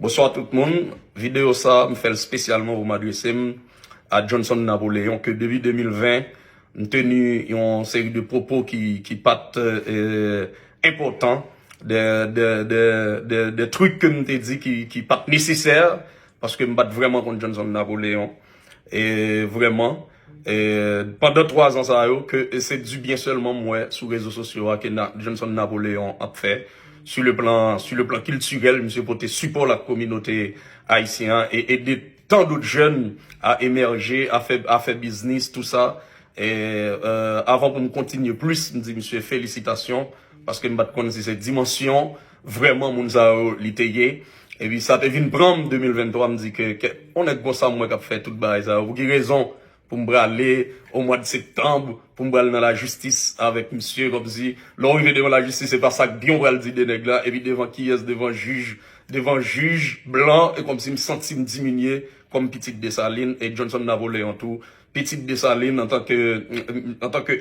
Bonsoir tout le monde. Vidéo ça, me fait spécialement pour m'adresser à Johnson Napoléon que depuis 2020, nous tenu une série de propos qui partent importants, des trucs que nous t'ai dit qui partent nécessaires parce que me battre vraiment contre Johnson Napoléon et vraiment pendant 3 ans ça que c'est du bien seulement moi sur les réseaux sociaux que Johnson Napoléon a fait. Sur le plan culturel, monsieur porter support la communauté haïtienne et aider tant d'autres jeunes à émerger, à faire business, tout ça. Et avant pour me continuer plus, me dit monsieur félicitations parce que me battre connaître cette dimension vraiment nous a litayé. Et puis ça devient prendre 2023 me dit que on est comme ça moi qui a fait toute base ça. Vous avez raison pour me aller au mois de septembre pour me aller dans la justice avec monsieur comme si l'arrivée devant la justice c'est pas ça que bien on va le dire des nègres là et puis devant qui est devant juge blanc et comme si me senti me diminuer comme Petite Dessalines et Johnson Napoléon tout Petite Dessalines en tant que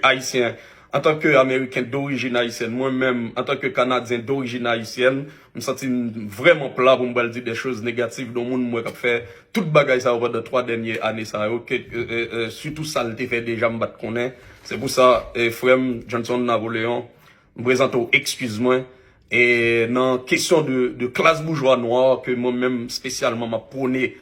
haïtien, en tant que américain d'origine haïtienne, moi-même en tant que canadien d'origine haïtienne, je me sens vraiment plat pour me dire des choses négatives dans le monde moi qui a fait toute bagaille ça over de 3 dernières années ça surtout ça le fait déjà me battre connaît. C'est pour ça frère Johnson Napoléon me présente excuse-moi et dans question de classe bourgeois noire que moi-même spécialement m'a prôné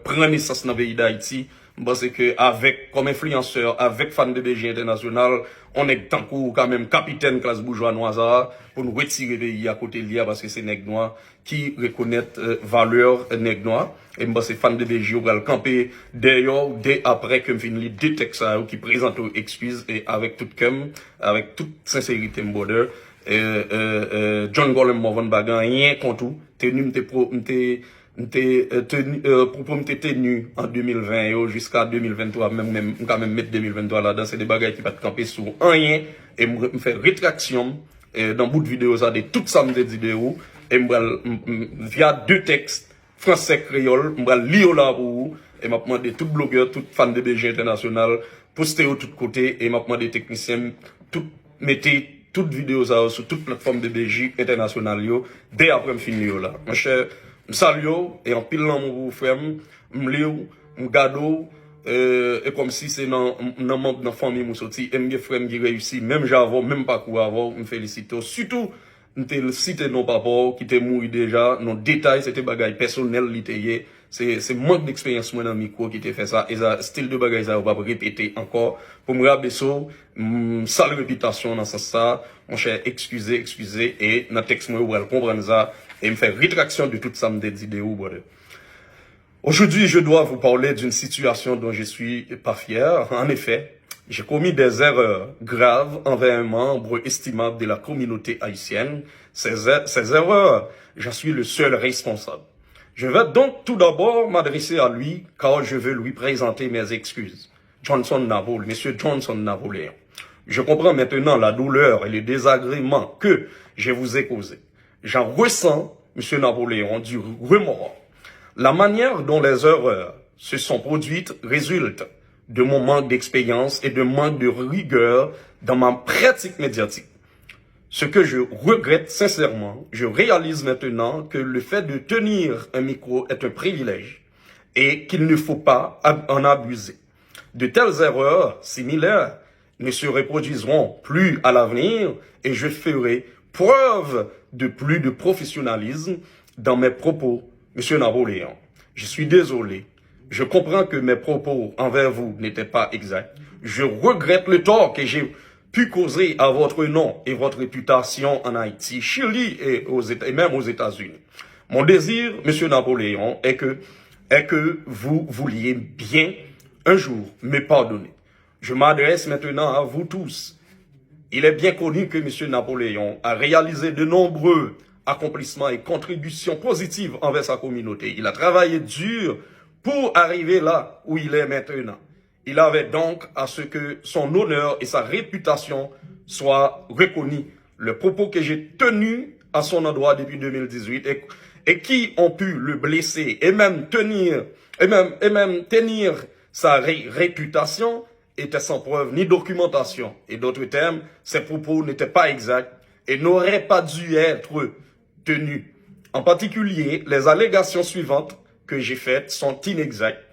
prendre naissance dans le pays d'Haïti. Parce que avec, comme influenceur, avec fan de BG International, on est tant quand même capitaine classe bourgeois noire pour nous retirer le pays à côté de l'IA parce que c'est nègre noir qui reconnaît valeur nègre noir. Et moi, c'est fan de BG, on va le camper d'ailleurs, dès après que je finis deux textes qui présentent aux excuses et avec toute sincérité, border. John Golem Morvan Bagan, rien contre tout. Tenu, propos m'était tenu en 2020 jusqu'à 2023 même quand même mettre 2023 là-dedans c'est des bagages qui va te camper sur rien et me faire rétraction dans bout de vidéo ça de tout ça me dit vidéo et via 2 textes français créole me lire là pour vous et m'a demandé tout blogueur tout fan de BG International poster au tout côté et m'a demandé technicien tout mettez toute vidéo ça sur toute plateforme de BG International yo dès après me finir là mon cher salut et en pile dans mon frère m'lio m'gado et comme si c'est dans membre de famille mon sorti et mes frères qui réussi même j'avais même pas quoi avoir me félicite surtout m'te cité non papa qui était mort déjà non détail c'était bagaille personnel littéraire c'est manque d'expérience moi dans micro qui t'a fait ça et ça style de bagaille ça on va répéter encore pour me rabaisser sale réputation dans ça mon cher excusez et dans texte moi vous allez comprendre ça et me faire rétraction de toute ça me dit vidéo. Aujourd'hui, je dois vous parler d'une situation dont je suis pas fier. En effet, j'ai commis des erreurs graves envers un membre estimable de la communauté haïtienne. Ces erreurs, j'en suis le seul responsable. Je vais donc tout d'abord m'adresser à lui car je veux lui présenter mes excuses. Monsieur Johnson Napoléon. Je comprends maintenant la douleur et le désagrément que je vous ai causé. J'en ressens, monsieur Napoléon, du remords. La manière dont les erreurs se sont produites résulte de mon manque d'expérience et de manque de rigueur dans ma pratique médiatique. Ce que je regrette sincèrement, je réalise maintenant que le fait de tenir un micro est un privilège et qu'il ne faut pas en abuser. De telles erreurs similaires ne se reproduiront plus à l'avenir et je ferai preuve de plus de professionnalisme dans mes propos, monsieur Napoléon. Je suis désolé. Je comprends que mes propos envers vous n'étaient pas exacts. Je regrette le tort que j'ai pu causer à votre nom et votre réputation en Haïti, Chili et même aux États-Unis. Mon désir, monsieur Napoléon, est que vous vouliez bien un jour me pardonner. Je m'adresse maintenant à vous tous. Il est bien connu que M. Napoléon a réalisé de nombreux accomplissements et contributions positives envers sa communauté. Il a travaillé dur pour arriver là où il est maintenant. Il avait donc à ce que son honneur et sa réputation soient reconnus. Le propos que j'ai tenu à son endroit depuis 2018 et qui ont pu le blesser et même tenir sa réputation était sans preuve ni documentation. Et d'autres termes, ces propos n'étaient pas exacts et n'auraient pas dû être tenus. En particulier, les allégations suivantes que j'ai faites sont inexactes.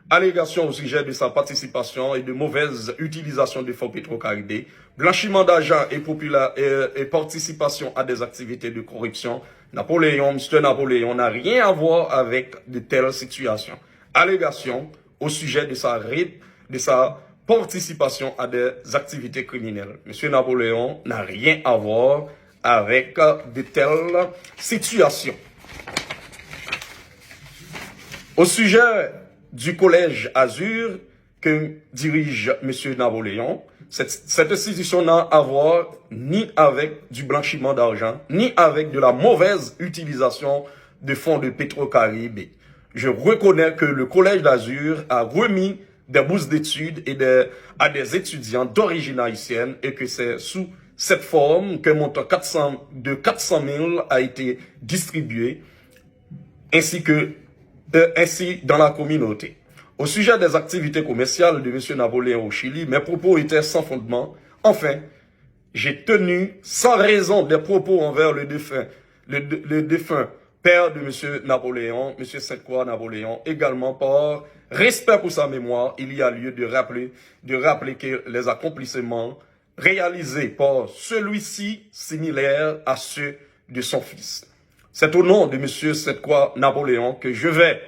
Allégations au sujet de sa participation et de mauvaise utilisation des fonds Petro-Caribé, blanchiment d'argent et participation à des activités de corruption. Monsieur Napoléon n'a rien à voir avec de telles situations. Allégations au sujet de sa participation à des activités criminelles. Monsieur Napoléon n'a rien à voir avec de telles situations. Au sujet du collège Azur que dirige M. Napoléon, cette institution n'a à voir ni avec du blanchiment d'argent, ni avec de la mauvaise utilisation de fonds de Petro-Caribé. Je reconnais que le collège d'Azur a remis des bourses d'études à des étudiants d'origine haïtienne et que c'est sous cette forme qu'un montant de 400 000 a été distribué ainsi dans la communauté. Au sujet des activités commerciales de M. Napoléon au Chili, mes propos étaient sans fondement. Enfin, j'ai tenu sans raison des propos envers le défunt père de M. Napoléon, M. Sainte-Croix Napoléon, également par respect pour sa mémoire. Il y a lieu de rappeler que les accomplissements réalisés par celui-ci similaires à ceux de son fils. C'est au nom de M. Sainte-Croix Napoléon que je vais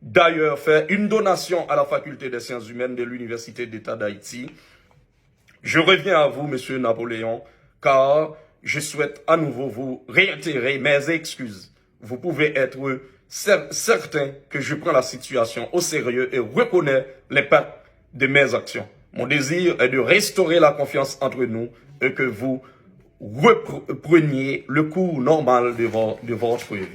d'ailleurs faire une donation à la faculté des sciences humaines de l'Université d'État d'Haïti. Je reviens à vous, M. Napoléon, car je souhaite à nouveau vous réitérer mes excuses. Vous pouvez être certain que je prends la situation au sérieux et reconnais les pertes de mes actions. Mon désir est de restaurer la confiance entre nous et que vous repreniez le cours normal de votre vie.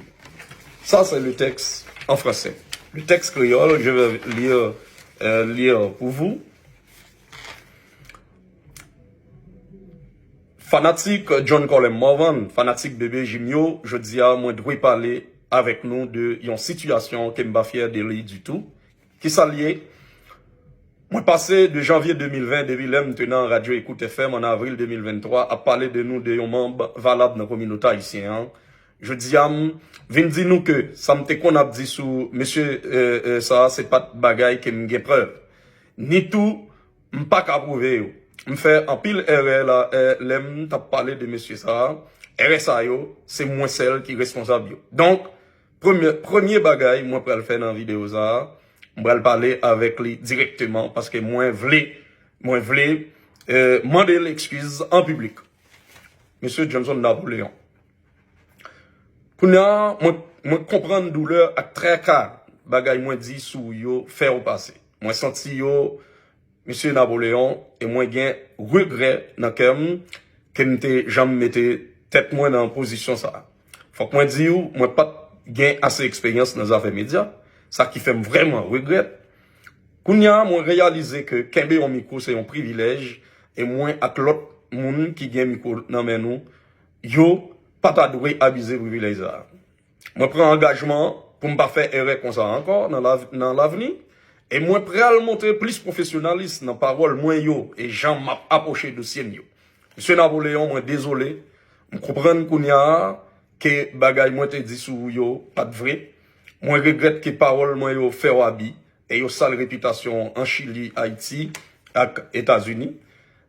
Ça, c'est le texte en français. Le texte créole, je vais lire pour vous. Fanatique John Colin Morvan, fanatique bébé Jimio, je dis à moi de parler avec nous de une situation qui m'a fier de lui du tout. Qui s'allie. Moi passé de janvier 2020, depuis l'homme tenant Radio Écoute FM en avril 2023, à parler de nous de un membre valable dans la communauté haïtienne. Je dis à vin dire nous que ça me qu'on a dit sous monsieur ça c'est pas de bagaille qui me preuve. Ni tout m'pas qu'à prouver. Me fait en pile erreur là l'aime t'a parlé de monsieur ça. RSA yo, c'est moi celle qui est responsable yo. Donc premier bagaille moi pour le faire dans vidéo ça, moi le parler avec lui directement parce que moi voulais demander l'excuse en public. Monsieur Johnson Napoléon. Pour moi comprendre douleur à très cas bagay moi dit sou yo faire au passé. Moi senti yo monsieur Napoléon et moi gen regret dans cœur que m'était jamais metté tête moi dans position ça. Faut que moi dis ou moi pas gen assez expérience dans les affaires médias, ça qui fait vraiment regret. Kounya moi réaliser que kembe un micro c'est un privilège et moi avec l'autre monde qui gen micro dans main nous yo pas ta doué abuser privilège ça. Moi prends engagement pour me pas faire erreur comme ça encore dans l'avenir et moi prêt à le montrer plus professionnaliste dans parole moins yo et Jean m'a approché dossier yo. Monsieur Napoléon moi désolé, me comprendre kounya que bagay moi te dit sou yo pas de vrai. Moi regrette que parole moi yo fait wabi et yo sale réputation en Chili, Haïti et États-Unis.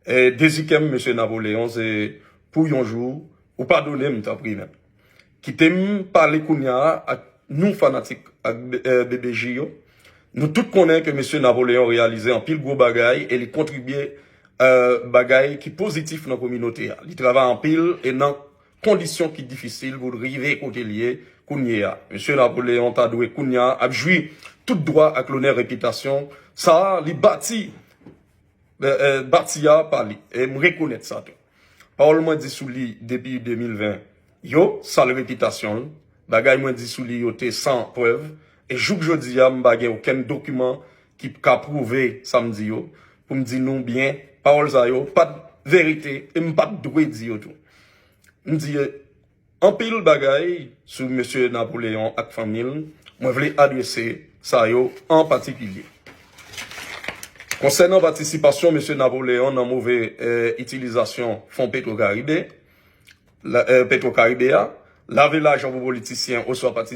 Et désikem monsieur Napoléon c'est pour un jour ou pardonnez m'ta pris même. Qui t'aime parler kounya à nous fanatiques BBJ yo. Nous tous connaissons que monsieur Napoléon réalisé en pile gros bagay et il contribué bagay qui positif dans la communauté. Il travaille en pile et dans conditions qui difficiles pour arriver côté lié kounya. Monsieur Napoléon t'a doué kounya a joui tout droit avec l'honneur réputation. Ça li bâti bâtia par lui et me reconnaître ça tout. Parole moi dit sous lui depuis 2020. Yo, sale réputation, bagay moi dit sous lui yo té sans preuve et jouk jodi a m'bagay aucun document qui ka prouver samedi yo pour me dire non bien parole ça yo pas de vérité et m'pas doué dire yo tout. Me dit en pile bagay sur monsieur Napoléon ak famille, moi voulais adresser ça yo en particulier. Concernant participation monsieur Napoléon dans mauvaise utilisation fonds Petro-Caribé, Petro-Caribéa, Lavez l'argent pour politiciens, au soit participants.